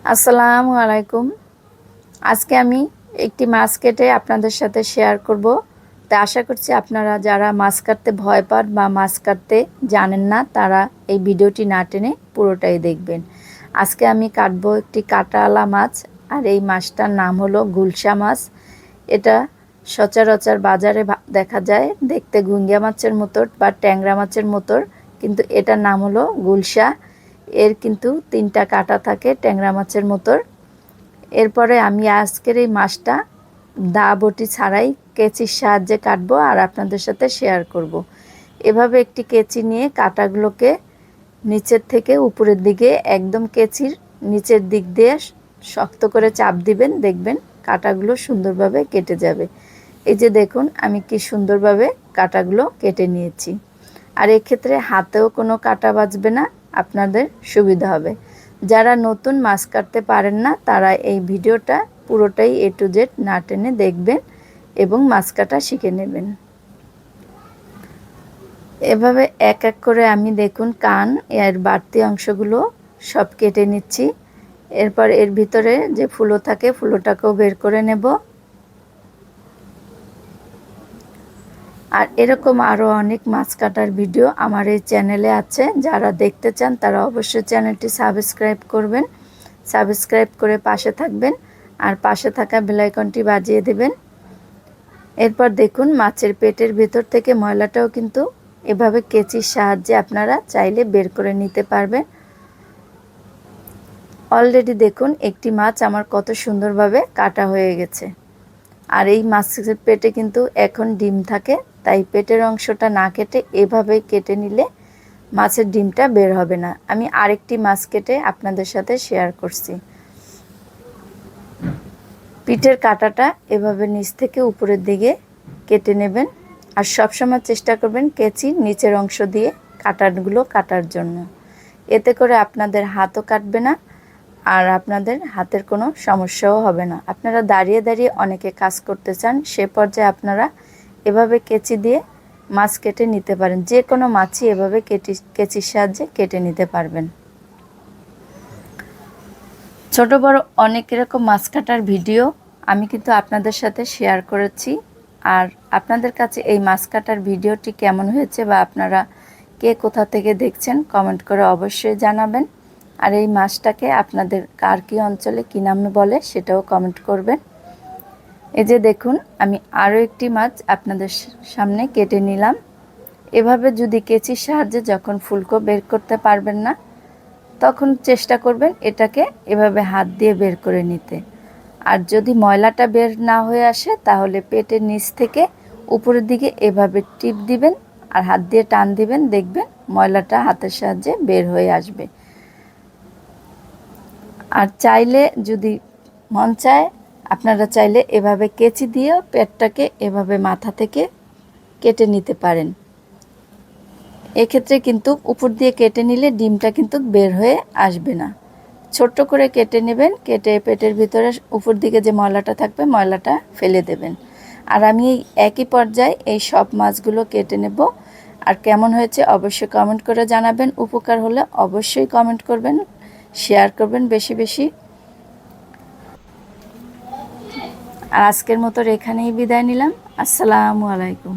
আসসালামু আলাইকুম। আজকে আমি একটি মাছ কেটে আপনাদের সাথে শেয়ার করব। তা আশা করছি আপনারা যারা মাছ কাটতে ভয় পান বা মাছ কাটতে জানেন না তারা এই ভিডিওটি না টেনে পুরোটাই দেখবেন। আজকে আমি কাটবো একটি কাঁটাওয়ালা মাছ, আর এই মাছটার নাম হলো গুলশা মাছ। এটা সচরাচর বাজারে দেখা যায়, দেখতে গুঙ্গিয়া মাছের মতো বা ট্যাংরা মাছের মতো, কিন্তু এটার নাম হলো গুলশা। এর কিন্তু 3টা কাঁটা থাকে ট্যাংরা মাছের মতো। এরপরে আমি আজকের এই মাছটা দা বটি ছাড়াই কেচির সাহায্যে কাটবো আর আপনাদের সাথে শেয়ার করব। এভাবে একটি কেচি নিয়ে কাঁটাগুলোকে নিচের থেকে উপরের দিকে একদম কেচির নিচের দিক দিয়ে শক্ত করে চাপ দিবেন, দেখবেন কাঁটাগুলো সুন্দরভাবে কেটে যাবে। এই যে দেখুন আমি কি সুন্দরভাবে কাঁটাগুলো কেটে নিয়েছি। আর এক্ষেত্রে হাতেও কোনো কাঁটা বাজবে না, আপনাদের সুবিধা হবে। যারা নতুন মাছ কাটতে পারেন না তারা এই ভিডিওটা পুরোটাই A to Z না টেনে দেখবেন এবং মাছ কাটা শিখে নেবেন। এভাবে এক এক করে আমি দেখুন কান এর বাড়তি অংশগুলো সব কেটে নিচ্ছি। এরপর এর ভিতরে যে ফুলো থাকে ফুলোটাকেও বের করে নেব। আর এরকম আরও অনেক মাছ কাটার ভিডিও আমার এই চ্যানেলে আছে, যারা দেখতে চান তারা অবশ্যই চ্যানেলটি সাবস্ক্রাইব করবেন। সাবস্ক্রাইব করে পাশে থাকবেন আর পাশে থাকা বেল আইকনটি বাজিয়ে দেবেন। এরপর দেখুন মাছের পেটের ভেতর থেকে ময়লাটাও কিন্তু এভাবে কেচির সাহায্যে আপনারা চাইলে বের করে নিতে পারবেন। অলরেডি দেখুন একটি মাছ আমার কত সুন্দরভাবে কাটা হয়ে গেছে। আর এই মাছের পেটে কিন্তু এখন ডিম থাকে, তাই পেটের অংশটা না কেটে এভাবে কেটে নিলে মাছের ডিমটা বের হবে না। আমি আরেকটি মাছ কেটে আপনাদের সাথে শেয়ার করছি। পিঠের কাঁটাটা এভাবে নিচ থেকে উপরের দিকে কেটে নেবেন, আর সবসময় চেষ্টা করবেন কেচির নিচের অংশ দিয়ে কাঁটাগুলো কাটার জন্য। এতে করে আপনাদের হাতও কাটবে না আর আপনাদের হাতের কোনো সমস্যাও হবে না। আপনারা দাঁড়িয়ে দাঁড়িয়ে অনেকে কাজ করতে চান, সে পর্যায়ে আপনারা এভাবে কেচি দিয়ে মাছ কেটে নিতে পারেন। যে কোনো মাছই এভাবে কেচির সাহায্যে কেটে নিতে পারবেন। ছোট বড় অনেক এরকম মাছ কাটার ভিডিও আমি কিন্তু আপনাদের সাথে শেয়ার করেছি। আর আপনাদের কাছে এই মাছ কাটার ভিডিওটি কেমন হয়েছে বা আপনারা কে কোথা থেকে দেখছেন কমেন্ট করে অবশ্যই জানাবেন। আর এই মাছটাকে আপনাদের কার কী অঞ্চলে কী নামে বলে সেটাও কমেন্ট করবেন। এই যে দেখুন আমি আরও একটি মাছ আপনাদের সামনে কেটে নিলাম। এভাবে যদি কেচির সাহায্যে যখন ফুলকো বের করতে পারবেন না তখন চেষ্টা করবেন এটাকে এভাবে হাত দিয়ে বের করে নিতে। আর যদি ময়লাটা বের না হয়ে আসে তাহলে পেটের নিচ থেকে উপরের দিকে এভাবে টিপ দিবেন আর হাত দিয়ে টান দিবেন, দেখবেন ময়লাটা হাতের সাহায্যে বের হয়ে আসবে। আর চাইলে যদি মন চায় আপনারা চাইলে এভাবে কেচি দিয়েও পেটটাকে এভাবে মাথা থেকে কেটে নিতে পারেন। এক্ষেত্রে কিন্তু উপর দিয়ে কেটে নিলে ডিমটা কিন্তু বের হয়ে আসবে না। ছোট্ট করে কেটে নেবেন, কেটে পেটের ভিতরে উপর দিকে যে ময়লাটা থাকবে ময়লাটা ফেলে দেবেন। আর আমি এই একই পর্যায়ে এই সব মাছগুলো কেটে নেব। আর কেমন হয়েছে অবশ্যই কমেন্ট করে জানাবেন। উপকার হলে অবশ্যই কমেন্ট করবেন, শেয়ার করবেন বেশি বেশি। আর আজকের মতো এখানেই বিদায় নিলাম। আসসালামু আলাইকুম।